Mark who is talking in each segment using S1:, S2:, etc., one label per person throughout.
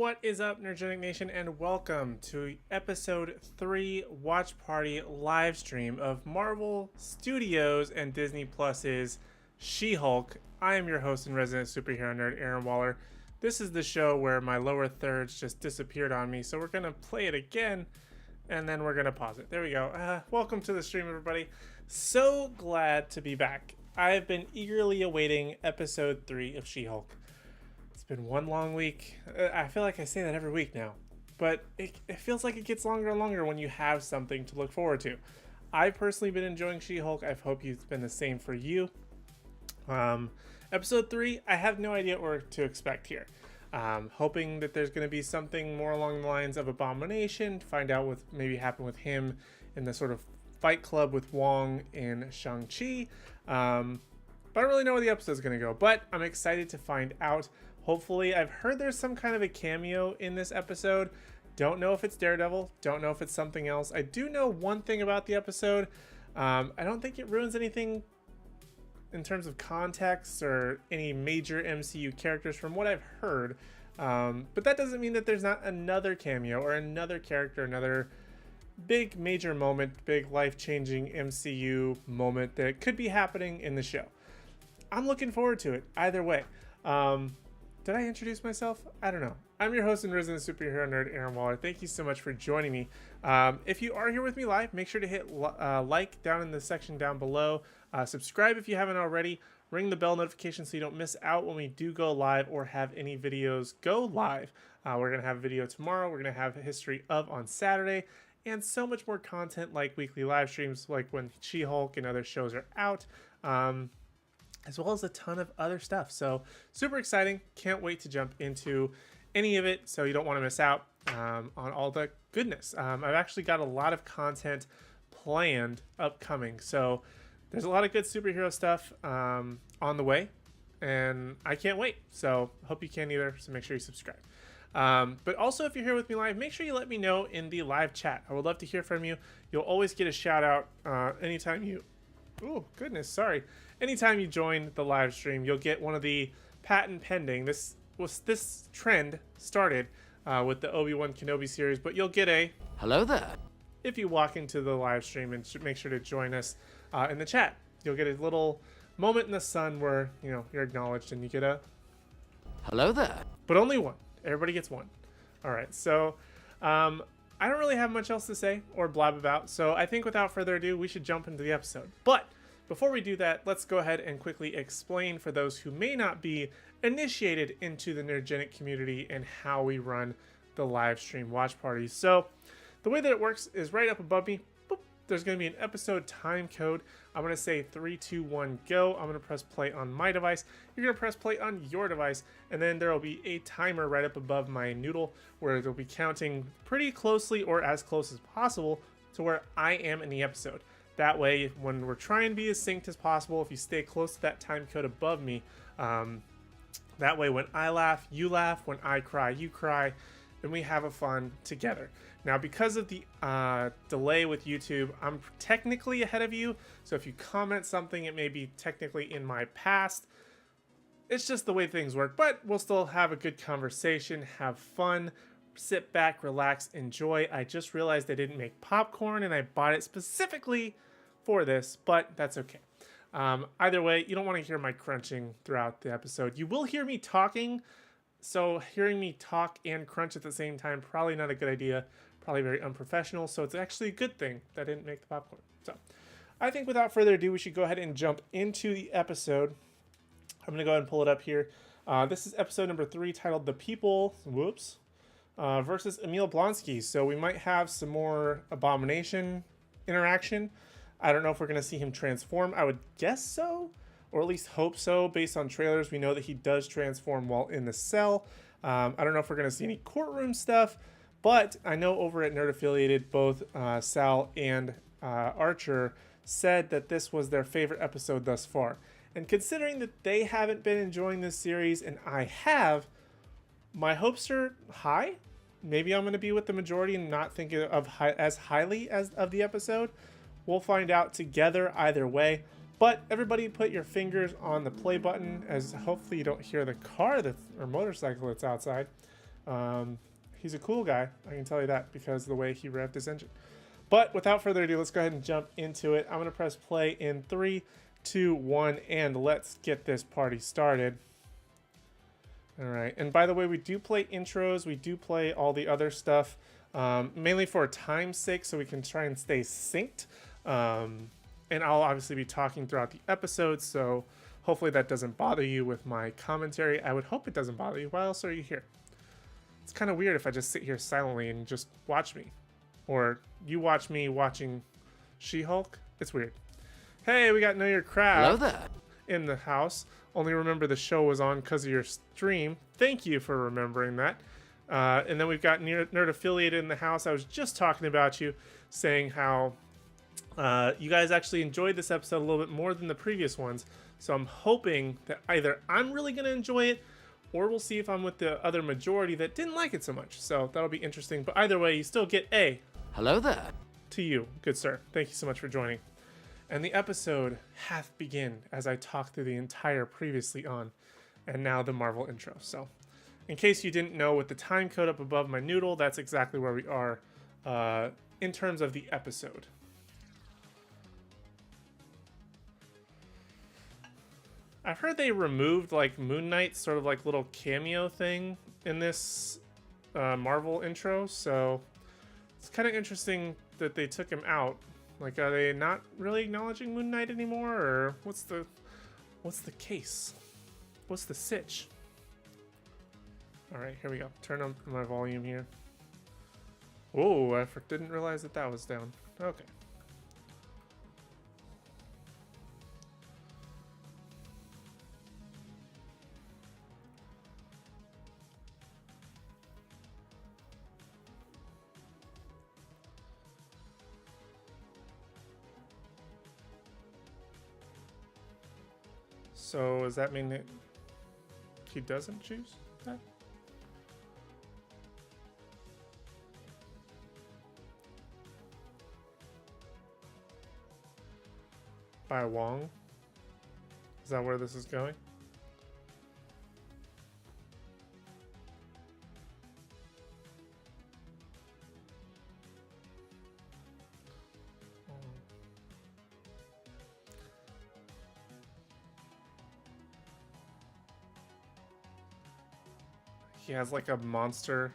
S1: What is up, Nerdgenic Nation, and welcome to episode 3 watch party live stream of Marvel Studios and Disney Plus's She-Hulk. I am your host and resident superhero nerd, Aaron Waller. This is the show where my lower thirds just disappeared on me, so we're gonna play it again, and then we're gonna pause it. There we go. Welcome to the stream, everybody. So glad to be back. I've been eagerly awaiting episode 3 of She-Hulk. It's been one long week. I feel like I say that every week now, but it feels like it gets longer and longer when you have something to look forward to. I've personally been enjoying She-Hulk. I hope it's been the same for you. Episode 3, I have no idea what to expect here. Hoping that there's going to be something more along the lines of Abomination, find out what maybe happened with him in the sort of fight club with Wong and Shang-Chi. But I don't really know where the episode's going to go, but I'm excited to find out. Hopefully, I've heard there's some kind of a cameo in this episode. Don't know if it's Daredevil. Don't know if it's something else. I do know one thing about the episode. I don't think it ruins anything in terms of context or any major MCU characters from what I've heard. But that doesn't mean that there's not another cameo or another character, another big major moment, big life-changing MCU moment that could be happening in the show. I'm looking forward to it either way. Did I introduce myself? I don't know. I'm your host and resident superhero nerd, Aaron Waller. Thank you so much for joining me. If you are here with me live, make sure to hit like down in the section down below. Subscribe if you haven't already. Ring the bell notification so you don't miss out when we do go live or have any videos go live. We're going to have a video tomorrow. We're going to have a history of on Saturday. And so much more content like weekly live streams, like when She-Hulk and other shows are out. As well as a ton of other stuff. So super exciting. Can't wait to jump into any of it, so you don't want to miss out on all the goodness. I've actually got a lot of content planned upcoming. So there's a lot of good superhero stuff on the way, and I can't wait. So hope you can either, so make sure you subscribe. But also, if you're here with me live, make sure you let me know in the live chat. I would love to hear from you. You'll always get a shout out anytime you... Oh, goodness, sorry. Anytime you join the live stream, you'll get one of the patent pending. This trend started with the Obi-Wan Kenobi series, but you'll get a
S2: hello there
S1: if you walk into the live stream, and make sure to join us in the chat. You'll get a little moment in the sun where you're acknowledged, and you get a
S2: hello there.
S1: But only one. Everybody gets one. All right. So I don't really have much else to say or blab about. So I think without further ado, we should jump into the episode. But before we do that, let's go ahead and quickly explain for those who may not be initiated into the Nerdgenic community and how we run the live stream watch parties. So the way that it works is right up above me, boop, there's going to be an episode time code. I'm going to say 3, 2, 1, go. I'm going to press play on my device. You're going to press play on your device, and then there will be a timer right up above my noodle where it'll be counting pretty closely, or as close as possible, to where I am in the episode. That way, when we're trying to be as synced as possible, if you stay close to that time code above me, that way when I laugh, you laugh, when I cry, you cry, and we have a fun together. Now, because of the delay with YouTube, I'm technically ahead of you, so if you comment something, it may be technically in my past. It's just the way things work, but we'll still have a good conversation, have fun, sit back, relax, enjoy. I just realized I didn't make popcorn, and I bought it specifically for this, but that's okay. Either way, you don't want to hear my crunching throughout the episode. You will hear me talking, so hearing me talk and crunch at the same time, probably not a good idea, probably very unprofessional, so it's actually a good thing that I didn't make the popcorn. So I think without further ado, we should go ahead and jump into the episode. I'm going to go ahead and pull it up here. This is episode number 3, titled The People, versus Emil Blonsky. So we might have some more Abomination interaction. I don't know if we're going to see him transform. I would guess so, or at least hope so. Based on trailers, we know that he does transform while in the cell. I don't know if we're going to see any courtroom stuff, but I know over at Nerd Affiliated, both Sal and Archer said that this was their favorite episode thus far. And considering that they haven't been enjoying this series and I have, my hopes are high. Maybe I'm going to be with the majority and not think of as highly as of the episode. We'll find out together either way. But everybody put your fingers on the play button, as hopefully you don't hear the car or motorcycle that's outside. He's a cool guy, I can tell you that, because of the way he revved his engine. But without further ado, let's go ahead and jump into it. I'm going to press play in 3, 2, 1, and let's get this party started. All right. And by the way, we do play intros. We do play all the other stuff, mainly for time's sake, so we can try and stay synced. And I'll obviously be talking throughout the episode, so hopefully that doesn't bother you with my commentary. I would hope it doesn't bother you. Why else are you here? It's kind of weird if I just sit here silently and just watch me. Or you watch me watching She-Hulk. It's weird. Hey, we got Know Your Craft.
S2: Hello there.
S1: In the house. Only remember the show was on because of your stream. Thank you for remembering that. And then we've got Nerd Affiliated in the house. I was just talking about you, saying how you guys actually enjoyed this episode a little bit more than the previous ones. So I'm hoping that either I'm really going to enjoy it, or we'll see if I'm with the other majority that didn't like it so much. So that'll be interesting. But either way, you still get a
S2: Hello there.
S1: to you, good sir. Thank you so much for joining. And the episode hath begin as I talk through the entire previously on, and now the Marvel intro. So, in case you didn't know, with the time code up above my noodle, that's exactly where we are in terms of the episode. I've heard they removed like Moon Knight's sort of like little cameo thing in this Marvel intro, so it's kind of interesting that they took him out. Like, are they not really acknowledging Moon Knight anymore, or what's the case? What's the sitch? All right, here we go. Turn up my volume here. Oh, I didn't realize that was down. Okay. So does that mean that he doesn't choose that? By Wong? Is that where this is going? He has like a monster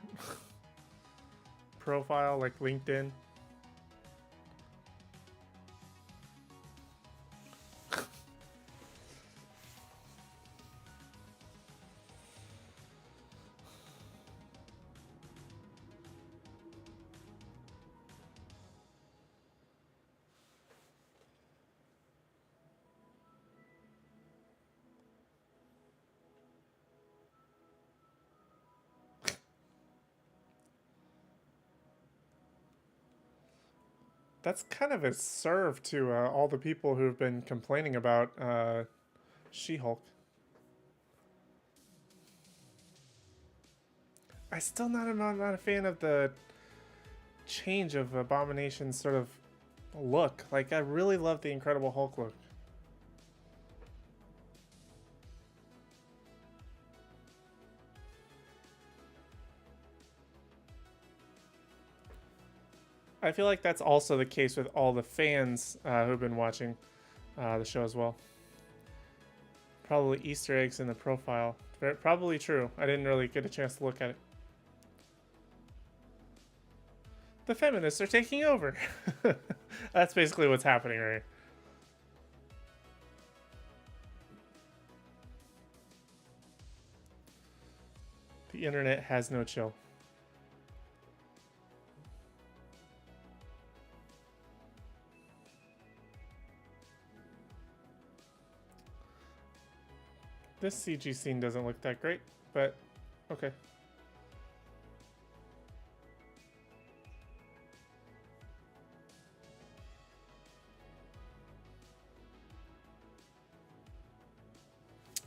S1: profile, like LinkedIn. That's kind of a serve to all the people who've been complaining about She-Hulk. I'm not a fan of the change of Abomination's sort of look. Like, I really love the Incredible Hulk look. I feel like that's also the case with all the fans who've been watching the show as well. Probably Easter eggs in the profile. Probably true. I didn't really get a chance to look at it. The feminists are taking over. That's basically what's happening right here. The internet has no chill. This CG scene doesn't look that great, but okay.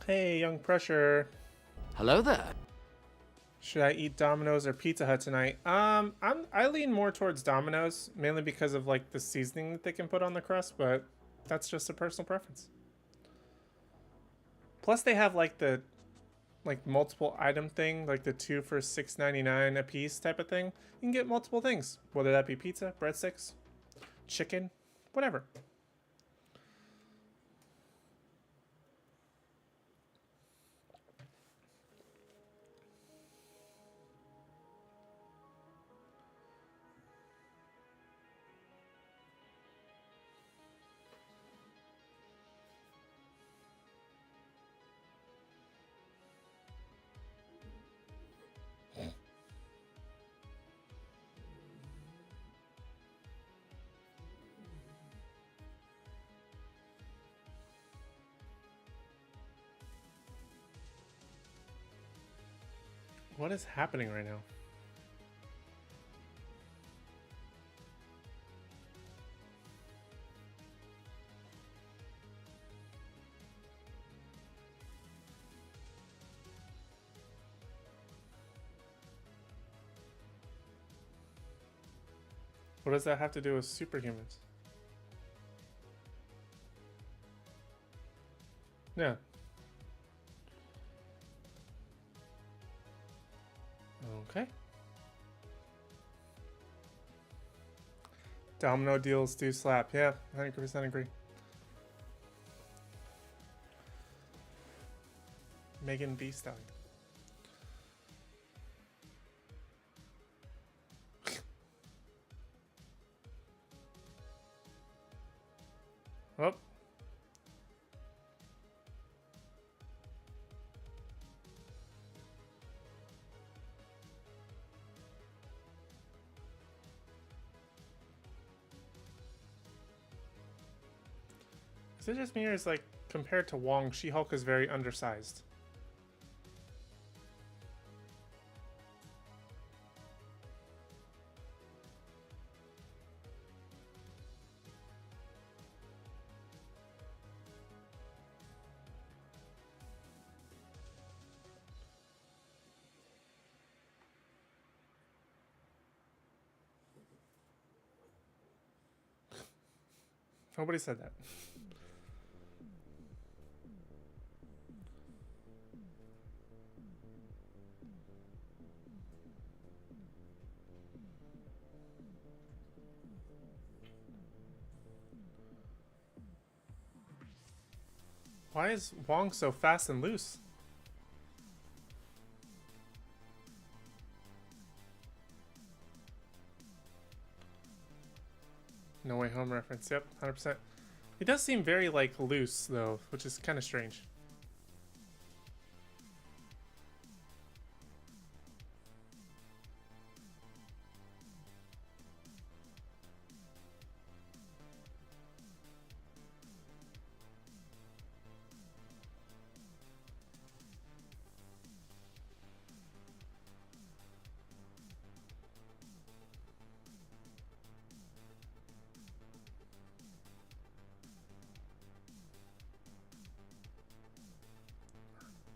S1: Hey, Young Pressure.
S2: Hello there.
S1: Should I eat Domino's or Pizza Hut tonight? I lean more towards Domino's, mainly because of like the seasoning that they can put on the crust, but that's just a personal preference. Plus they have like the like multiple item thing, like the 2 for $6.99 a piece type of thing, you can get multiple things, whether that be pizza, breadsticks, chicken, whatever. What is happening right now? What does that have to do with superhumans? Yeah. Okay. Domino deals do slap. Yeah, 100% agree. Megan Thee Stallion. Oh. Is it just me, or is like compared to Wong, She-Hulk is very undersized? Nobody said that. Why is Wong so fast and loose? No Way Home reference. Yep, 100%. He does seem very, like, loose, though, which is kind of strange.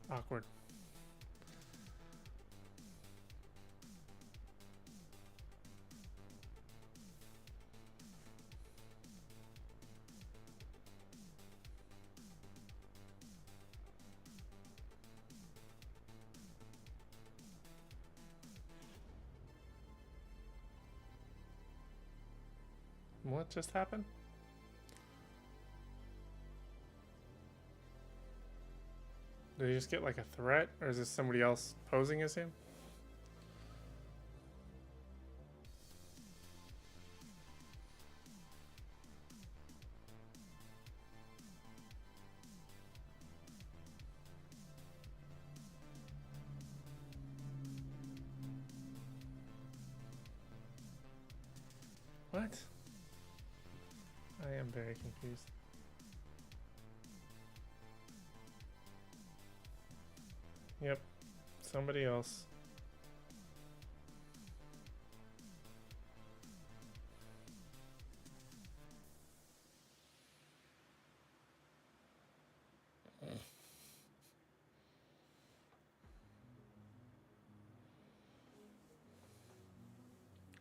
S1: Awkward. What just happened? Did he just get like a threat, or is this somebody else posing as him? What? I am very confused. Yep, somebody else.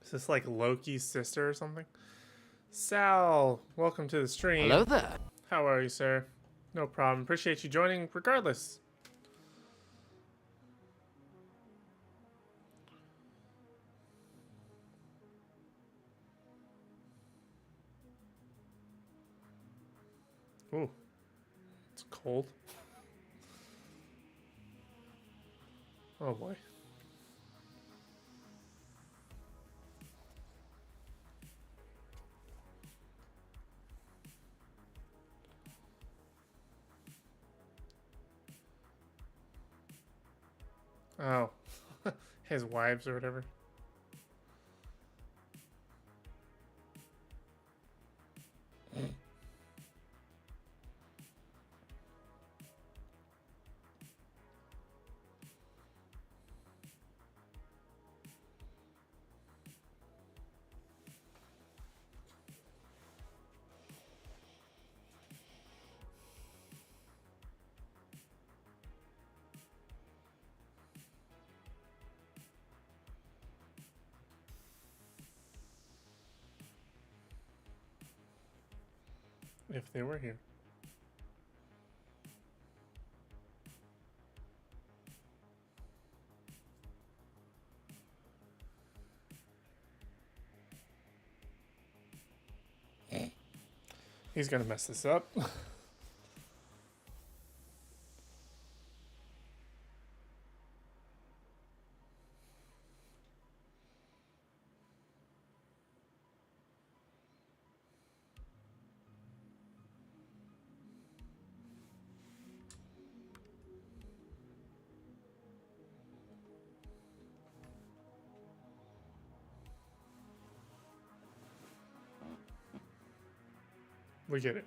S1: Is this like Loki's sister or something? Sal, welcome to the stream.
S2: Hello there.
S1: How are you, sir? No problem. Appreciate you joining regardless. Ooh, it's cold. Oh boy. Oh, his wives or whatever. If they were here. He's gonna mess this up. We get it.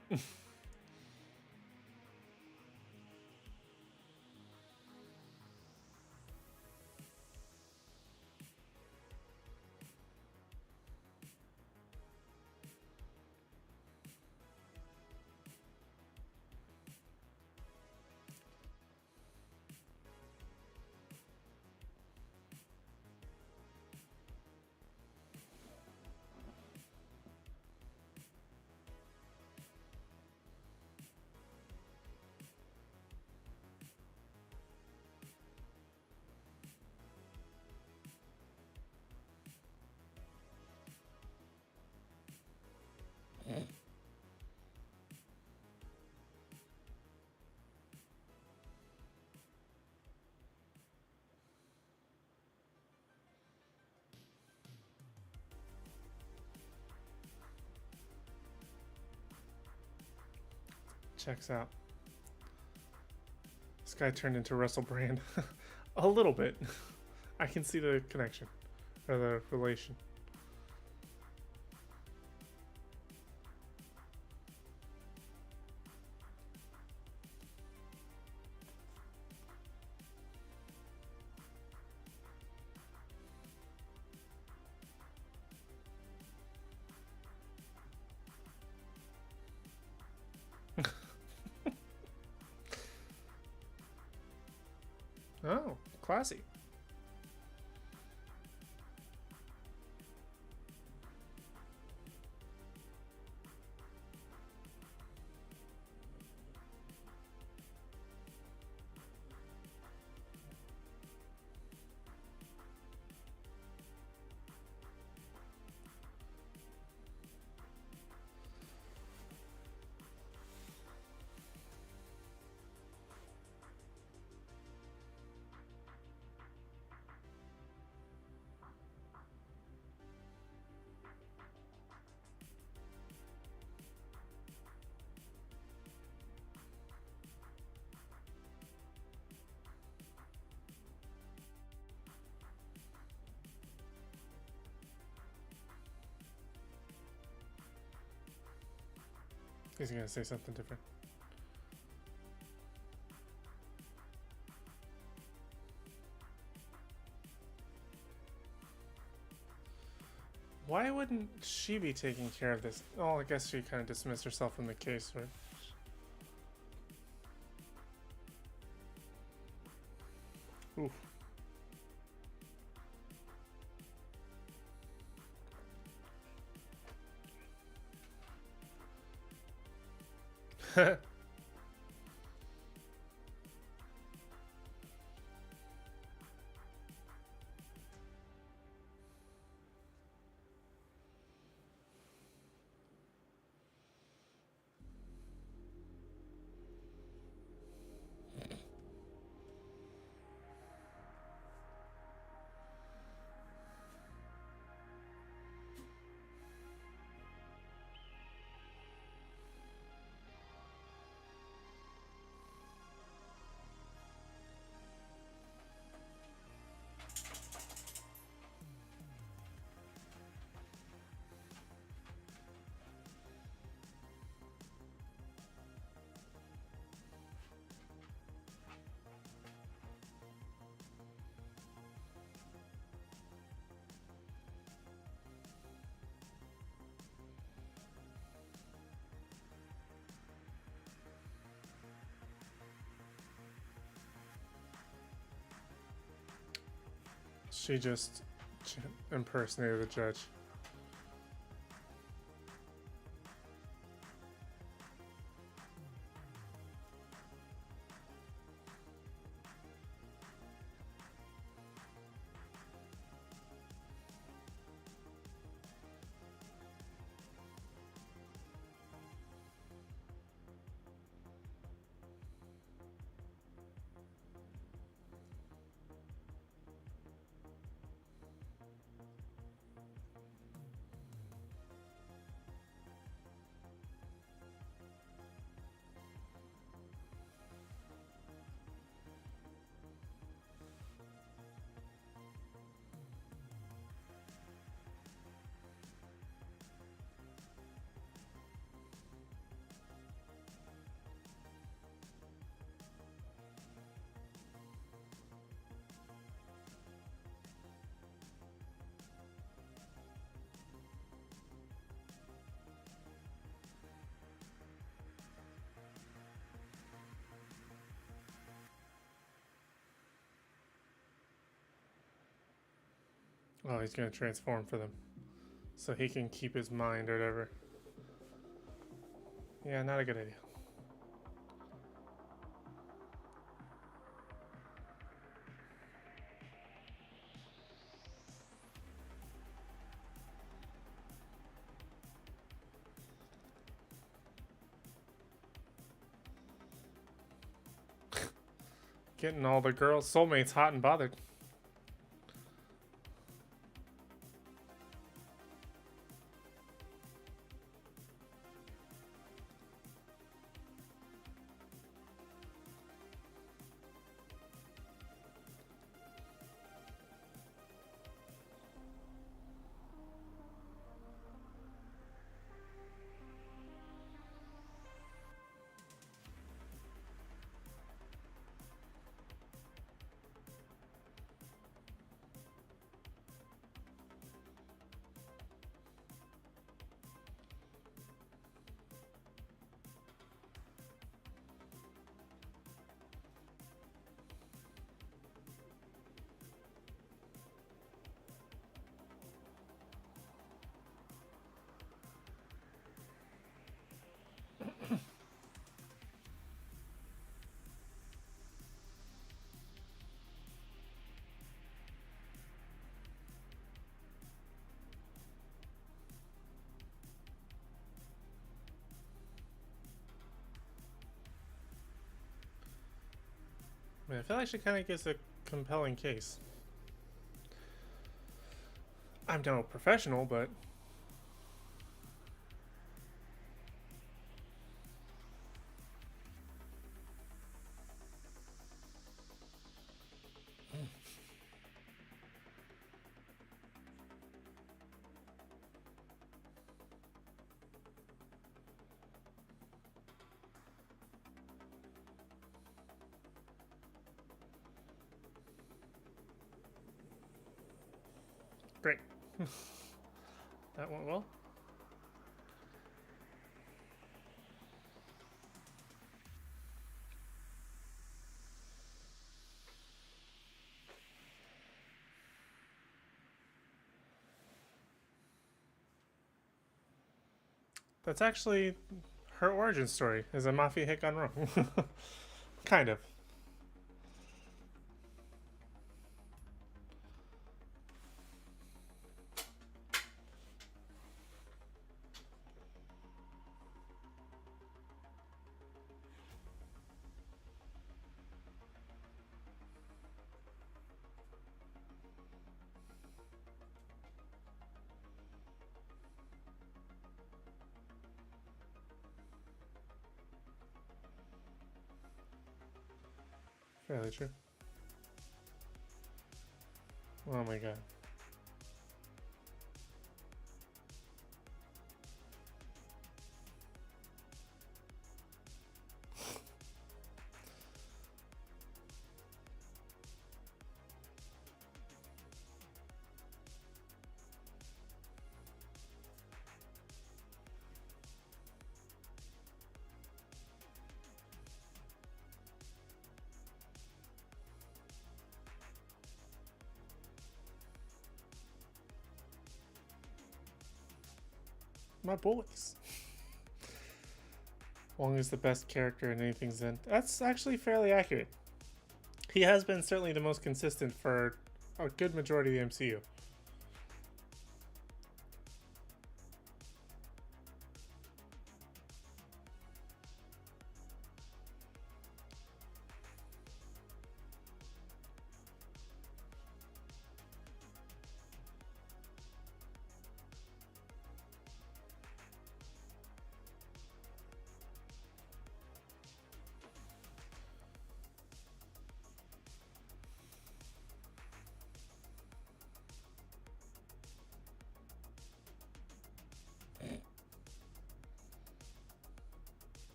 S1: Checks out. This guy turned into Russell Brand. A little bit. I can see the connection. Or the relation. Oh, classy. He's gonna say something different. Why wouldn't she be taking care of this? Oh, I guess she kind of dismissed herself from the case, right? Oof. She just impersonated the judge. Oh, he's gonna transform for them. So he can keep his mind or whatever. Yeah, not a good idea. Getting all the girls' soulmates hot and bothered. I mean, I feel like she kind of gives a compelling case. I'm no professional, but great. That went well. That's actually her origin story as a mafia hit gone wrong. Kind of. Fairly true. Oh my god. My boys. Wong is the best character in anything Zen. That's actually fairly accurate. He has been certainly the most consistent for a good majority of the MCU.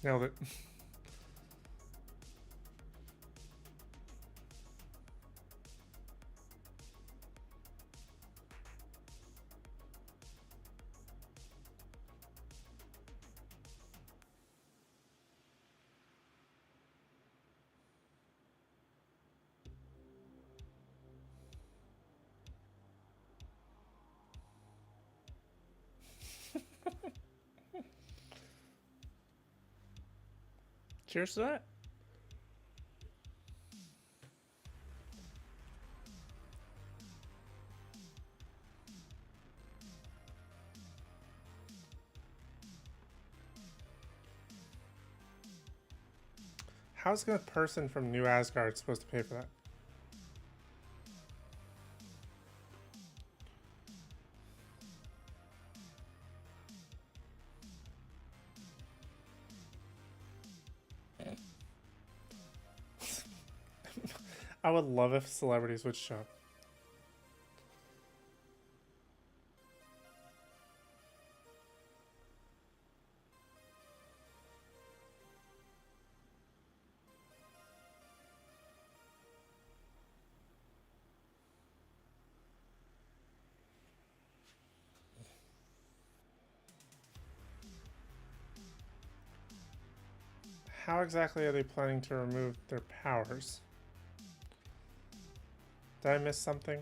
S1: Nailed it. Cheers to that. How's a person from New Asgard supposed to pay for that? I would love if celebrities would show up. How exactly are they planning to remove their powers? Did I miss something?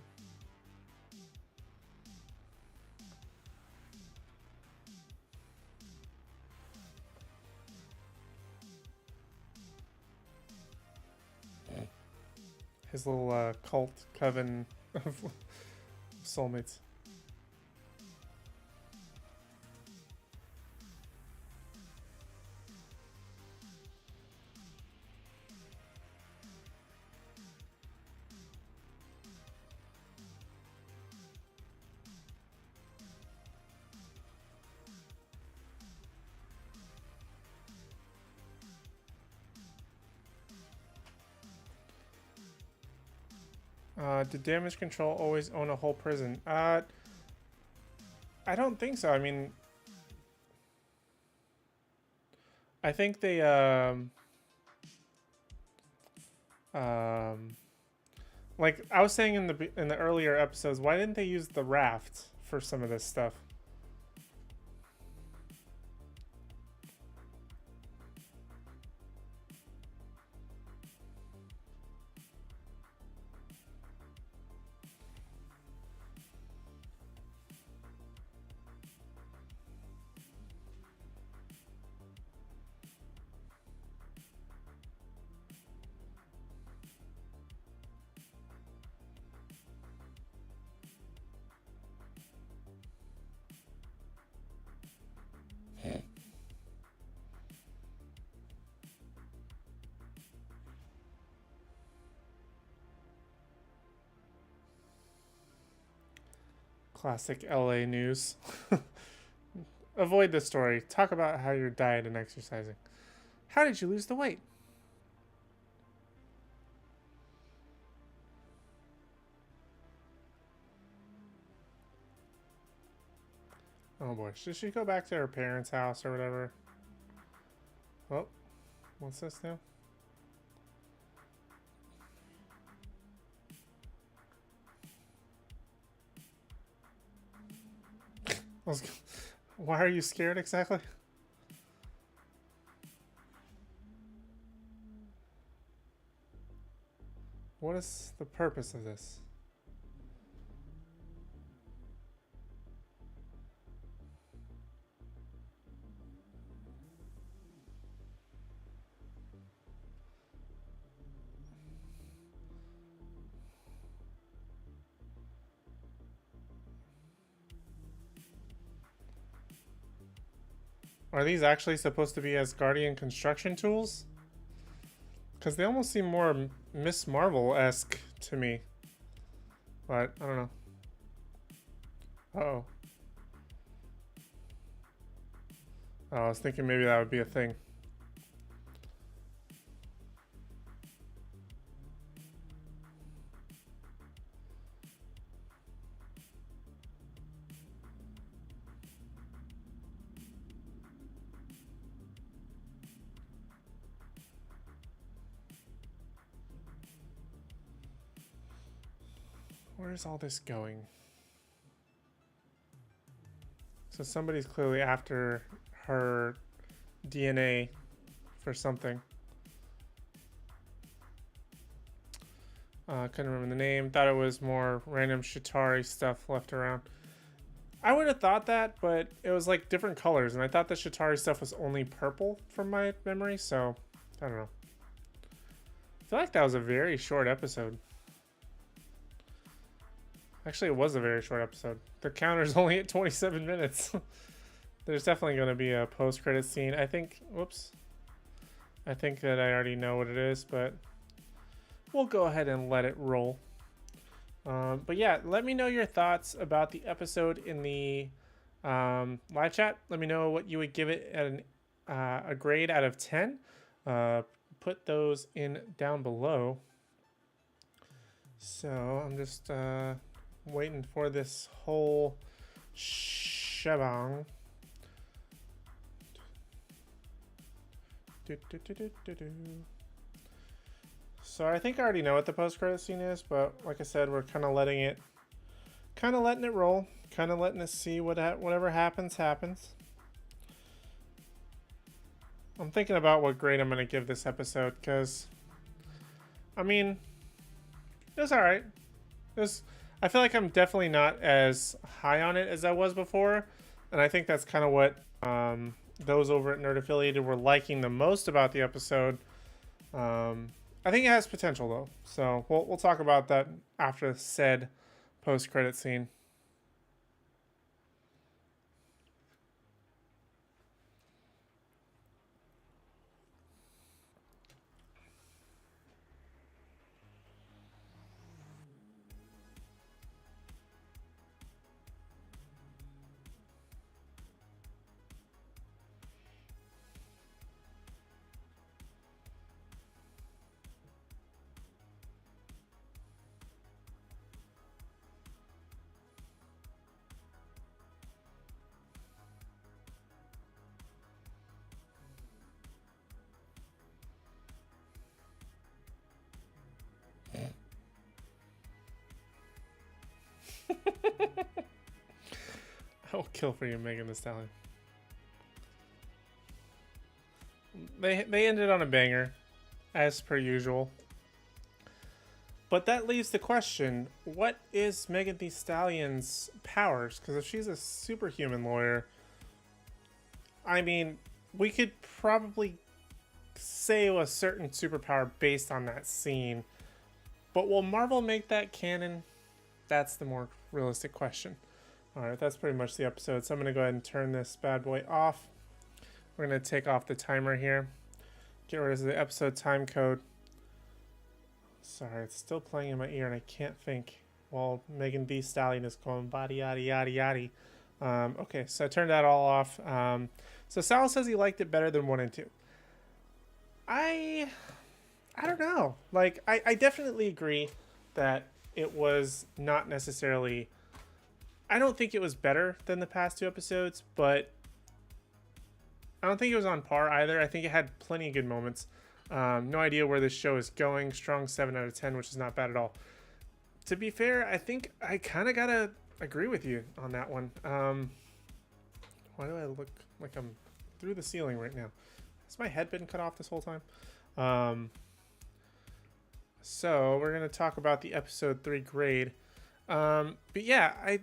S1: His little cult coven of soulmates. Did damage control always own a whole prison? I don't think so. I mean, I think they like I was saying in the earlier episodes, why didn't they use the raft for some of this stuff? Classic LA news. Avoid the story. Talk about how your diet and exercising. How did you lose the weight? Oh boy. Should she go back to her parents' house or whatever? Oh, what's this now? Why are you scared exactly? What is the purpose of this? Are these actually supposed to be Asgardian construction tools? Because they almost seem more Miss Marvel-esque to me. But, I don't know. Uh-oh. Oh, I was thinking maybe that would be a thing. Where's all this going? So somebody's clearly after her DNA for something. Couldn't remember the name. Thought it was more random Shatari stuff left around. I would have thought that, but it was like different colors, and I thought the Shatari stuff was only purple from my memory, so I don't know. I feel like that was a very short episode. Actually, it was a very short episode. The counter's only at 27 minutes. There's definitely going to be a post-credit scene. I think, whoops. I think that I already know what it is, but we'll go ahead and let it roll. But yeah, let me know your thoughts about the episode in the live chat. Let me know what you would give it at a grade out of 10. Put those in down below. So I'm just waiting for this whole shebang. So I think I already know what the post-credit scene is, but like I said, we're kind of letting it roll, kind of letting us see whatever happens. I'm thinking about what grade I'm going to give this episode, because, I mean, it was alright. I feel like I'm definitely not as high on it as I was before, and I think that's kind of what those over at Nerd Affiliated were liking the most about the episode. I think it has potential, though, so we'll talk about that after said post-credit scene. I will kill for you, Megan Thee Stallion. They ended on a banger, as per usual. But that leaves the question, what is Megan Thee Stallion's powers? Because if she's a superhuman lawyer, I mean, we could probably say a certain superpower based on that scene. But will Marvel make that canon? That's the more realistic question. Alright, that's pretty much the episode. So I'm going to go ahead and turn this bad boy off. We're going to take off the timer here. Get rid of the episode time code. Sorry, it's still playing in my ear and I can't think while Megan Thee Stallion is going body yada yada yada. Okay, so I turned that all off. So Sal says he liked it better than 1 and 2. I don't know. Like, I definitely agree that it was not necessarily... I don't think it was better than the past 2 episodes, but I don't think it was on par either. I think it had plenty of good moments. No idea where this show is going. Strong 7 out of 10, which is not bad at all. To be fair, I think I kind of gotta agree with you on that one. Why do I look like I'm through the ceiling right now? Has my head been cut off this whole time? So we're gonna talk about the episode 3 grade. But yeah,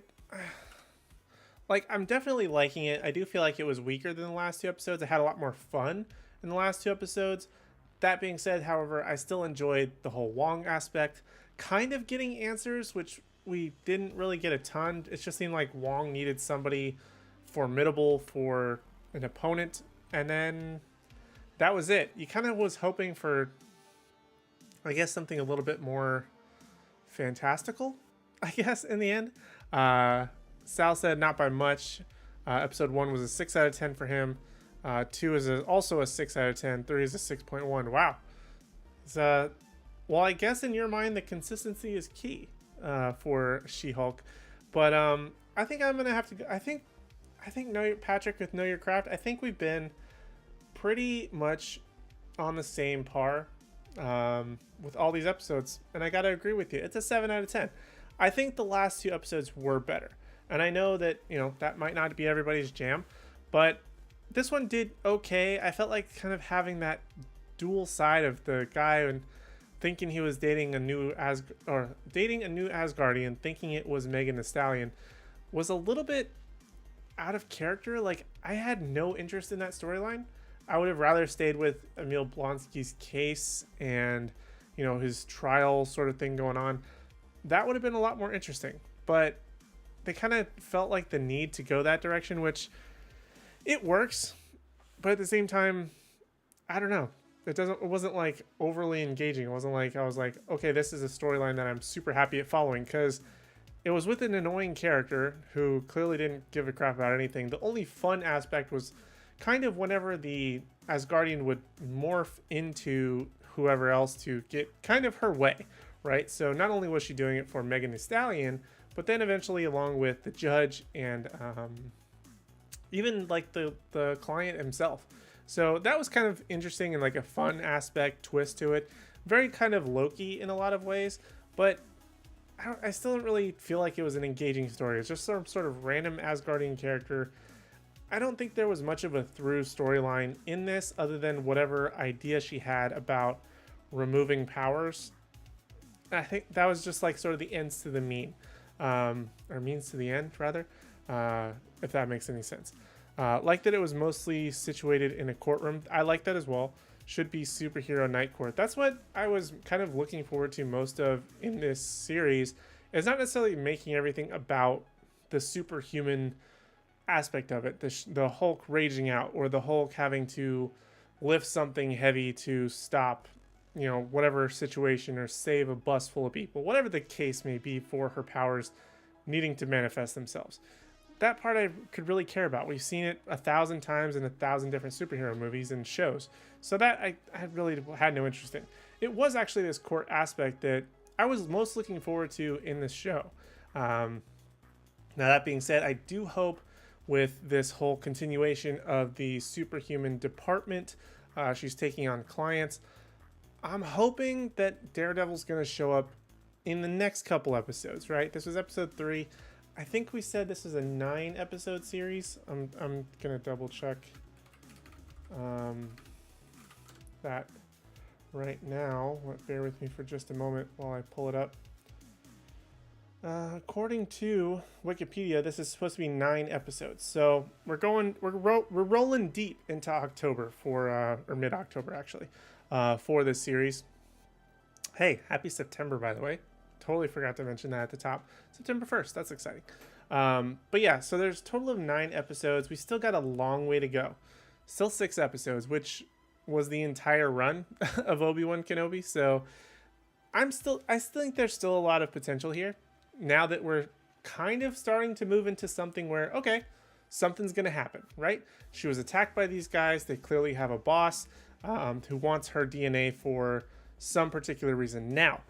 S1: I'm definitely liking it. I do feel like it was weaker than the last two episodes. I had a lot more fun in the last two episodes. That being said, however, I still enjoyed the whole Wong aspect. Kind of getting answers, which we didn't really get a ton. It just seemed like Wong needed somebody formidable for an opponent, and then that was it. You kind of was hoping for, I guess, something a little bit more fantastical, I guess, in the end. Sal said not by much. Episode 1 was a 6 out of 10 for him. 2 is also a 6 out of 10. 3 is a 6.1. Wow. Well, I guess in your mind, the consistency is key for She-Hulk. But I think I'm going to have to go. I think Patrick, with Know Your Craft, I think we've been pretty much on the same par with all these episodes. And I got to agree with you. It's a 7 out of 10. I think the last two episodes were better. And I know that, that might not be everybody's jam, but this one did okay. I felt like kind of having that dual side of the guy and thinking he was dating a new Asgardian, thinking it was Megan Thee Stallion, was a little bit out of character. Like, I had no interest in that storyline. I would have rather stayed with Emil Blonsky's case and, his trial sort of thing going on. That would have been a lot more interesting, but they kind of felt like the need to go that direction, which it works, but at the same time, I don't know. It wasn't like overly engaging. It wasn't like I was like, okay, this is a storyline that I'm super happy at following, because it was with an annoying character who clearly didn't give a crap about anything. The only fun aspect was kind of whenever the Asgardian would morph into whoever else to get kind of her way, right? So not only was she doing it for Megan Thee Stallion, but then eventually along with the judge and even like the client himself. So that was kind of interesting and like a fun aspect twist to it. Very kind of Loki in a lot of ways, but I still don't really feel like it was an engaging story. It's just some sort of random Asgardian character. I don't think there was much of a through storyline in this other than whatever idea she had about removing powers. I think that was just like sort of the ends to the mean. Or means to the end, rather, if that makes any sense. Like that it was mostly situated in a courtroom. I like that as well. Should be superhero night court. That's what I was kind of looking forward to most of in this series. It's not necessarily making everything about the superhuman aspect of it. The Hulk raging out, or the Hulk having to lift something heavy to stop whatever situation or save a bus full of people, whatever the case may be for her powers needing to manifest themselves. That part I could really care about. We've seen it 1,000 times in 1,000 different superhero movies and shows. So that I really had no interest in. It was actually this court aspect that I was most looking forward to in this show. Now that being said, I do hope with this whole continuation of the superhuman department, she's taking on clients. I'm hoping that Daredevil's going to show up in the next couple episodes, right? This was episode 3. I think we said this is a 9-episode series. I'm going to double check that right now. Bear with me for just a moment while I pull it up. According to Wikipedia, this is supposed to be 9 episodes. So we're rolling deep into October or mid-October actually. For this series. Hey, happy September, by the way. Totally forgot to mention that at the top. September 1st. That's exciting. But yeah, so there's a total of 9 episodes. We still got a long way to go. Still 6 episodes, which was the entire run of Obi-Wan Kenobi. So I still think there's still a lot of potential here. Now that we're kind of starting to move into something where, okay, something's going to happen, right? She was attacked by these guys. They clearly have a boss who wants her DNA for some particular reason. Now,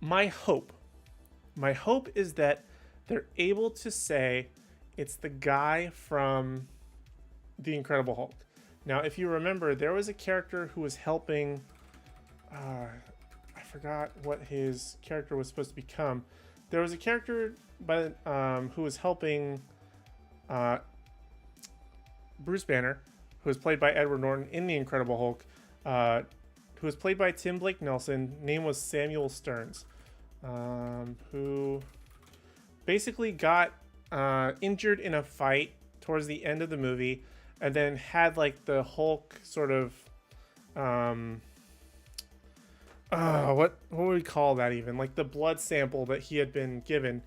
S1: my hope is that they're able to say it's the guy from The Incredible Hulk. Now, if you remember, there was a character who was helping, I forgot what his character was supposed to become. There was a character who was helping Bruce Banner, who was played by Edward Norton in The Incredible Hulk, who was played by Tim Blake Nelson. Name was Samuel Stearns, who basically got injured in a fight towards the end of the movie, and then had like the Hulk sort of what would we call that, even like the blood sample that he had been given.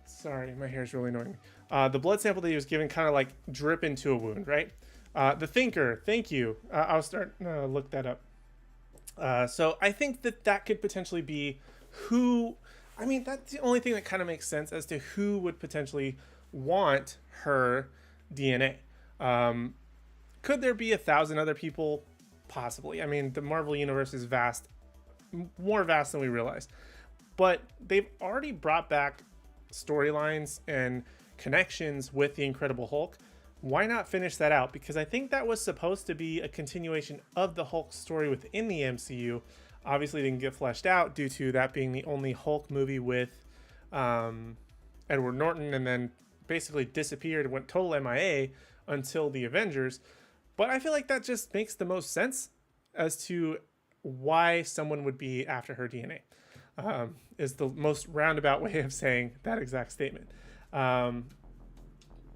S1: Sorry, my hair is really annoying me. The blood sample that he was given kind of like drip into a wound, right? The Thinker, thank you. I'll start look that up. So I think that could potentially be who. I mean, that's the only thing that kind of makes sense as to who would potentially want her DNA. Could there be 1,000 other people? Possibly. I mean, the Marvel universe is vast, more vast than we realize. But they've already brought back storylines and connections with the Incredible Hulk. Why not finish that out? Because I think that was supposed to be a continuation of the Hulk story within the MCU. Obviously didn't get fleshed out due to that being the only Hulk movie with Edward Norton, and then basically disappeared and went total MIA until the Avengers. But I feel like that just makes the most sense as to why someone would be after her DNA. Is the most roundabout way of saying that exact statement. Yeah,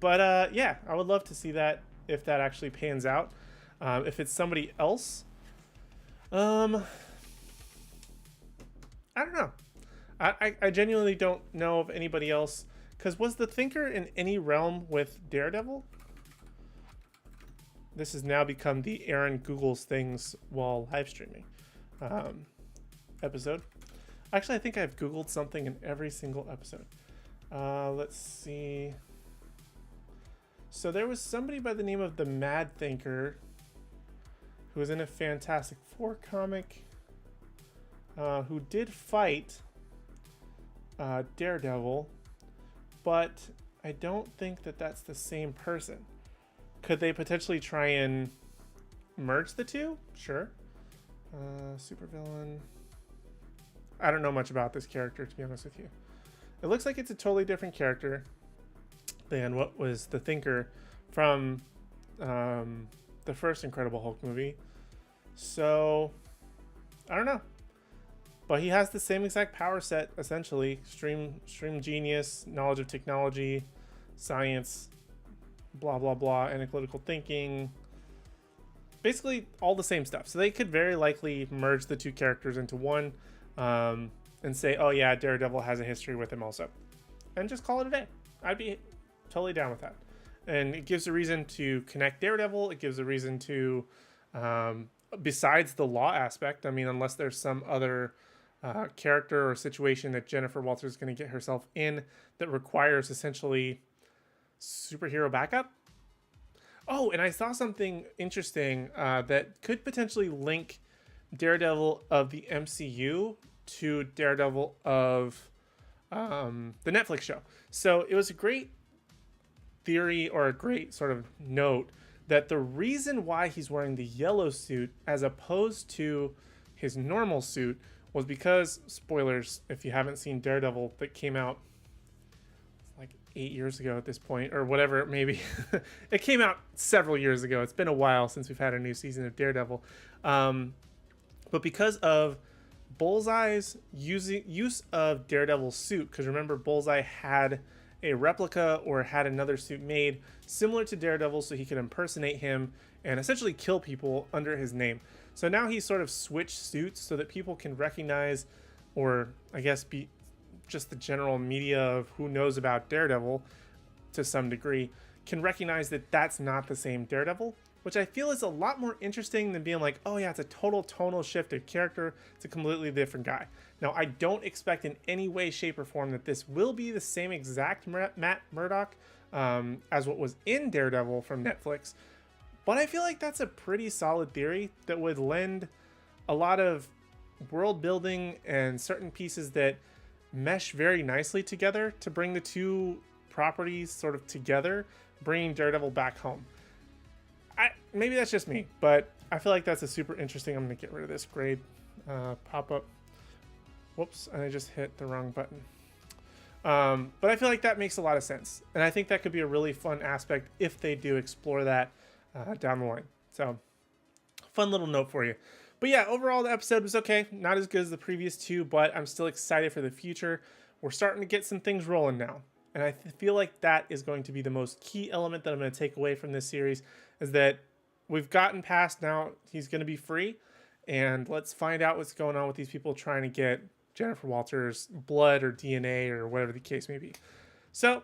S1: I would love to see that if that actually pans out. If it's somebody else, I don't know. I genuinely don't know of anybody else. Because was the Thinker in any realm with Daredevil? This has now become the Aaron Googles things while live streaming episode. Actually, I think I've Googled something in every single episode. Let's see. So there was somebody by the name of the Mad Thinker who was in a Fantastic Four comic who did fight Daredevil, but I don't think that that's the same person. Could they potentially try and merge the two? Sure. Supervillain. I don't know much about this character, to be honest with you. It looks like it's a totally different character than what was the Thinker from the first Incredible Hulk movie. So, I don't know. But he has the same exact power set, essentially. Extreme genius, knowledge of technology, science, blah, blah, blah, analytical thinking. Basically, all the same stuff. So they could very likely merge the two characters into one and say, oh yeah, Daredevil has a history with him also. And just call it a day. I'd be totally down with that. And it gives a reason to connect Daredevil. It gives a reason to, besides the law aspect, I mean, unless there's some other character or situation that Jennifer Walters is going to get herself in that requires essentially superhero backup. Oh, and I saw something interesting that could potentially link Daredevil of the MCU to Daredevil of the Netflix show. So it was a great theory, or a great sort of note, that the reason why he's wearing the yellow suit as opposed to his normal suit was because, spoilers if you haven't seen Daredevil, that came out like 8 years ago at this point, or whatever it may be. It came out several years ago. It's been a while since we've had a new season of Daredevil. But because of Bullseye's use of Daredevil's suit, because remember, Bullseye had a replica or had another suit made similar to Daredevil so he could impersonate him and essentially kill people under his name. So now he's sort of switched suits so that people can recognize, or I guess be just the general media of who knows about Daredevil to some degree, can recognize that that's not the same Daredevil, which I feel is a lot more interesting than being like, oh yeah, it's a total tonal shift of character. It's a completely different guy. Now, I don't expect in any way, shape, or form that this will be the same exact Matt Murdock as what was in Daredevil from Netflix, but I feel like that's a pretty solid theory that would lend a lot of world building and certain pieces that mesh very nicely together to bring the two properties sort of together, bringing Daredevil back home. Maybe that's just me, but I feel like that's a super interesting. I'm going to get rid of this grade pop-up. Whoops, and I just hit the wrong button. But I feel like that makes a lot of sense. And I think that could be a really fun aspect if they do explore that down the line. So fun little note for you. But yeah, overall the episode was okay. Not as good as the previous two, but I'm still excited for the future. We're starting to get some things rolling now. And I feel like that is going to be the most key element that I'm going to take away from this series, is that we've gotten past now he's going to be free. And let's find out what's going on with these people trying to get Jennifer Walters' blood or DNA or whatever the case may be. So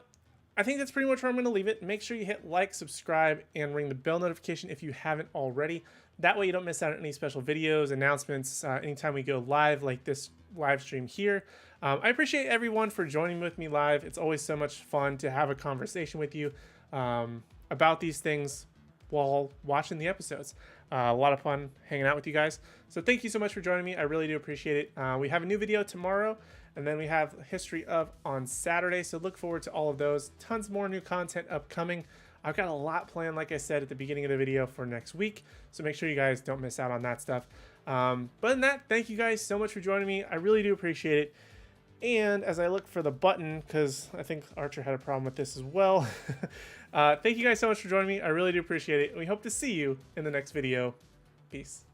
S1: I think that's pretty much where I'm going to leave it. Make sure you hit like, subscribe, and ring the bell notification if you haven't already. That way you don't miss out on any special videos, announcements, anytime we go live like this live stream here. I appreciate everyone for joining with me live. It's always so much fun to have a conversation with you about these things while watching the episodes. A lot of fun hanging out with you guys. So thank you so much for joining me. I really do appreciate it. We have a new video tomorrow, and then we have History of on Saturday. So look forward to all of those. Tons more new content upcoming. I've got a lot planned, like I said at the beginning of the video, for next week. So make sure you guys don't miss out on that stuff. But in that, thank you guys so much for joining me. I really do appreciate it. And as I look for the button, because I think Archer had a problem with this as well. Thank you guys so much for joining me. I really do appreciate it. And we hope to see you in the next video. Peace.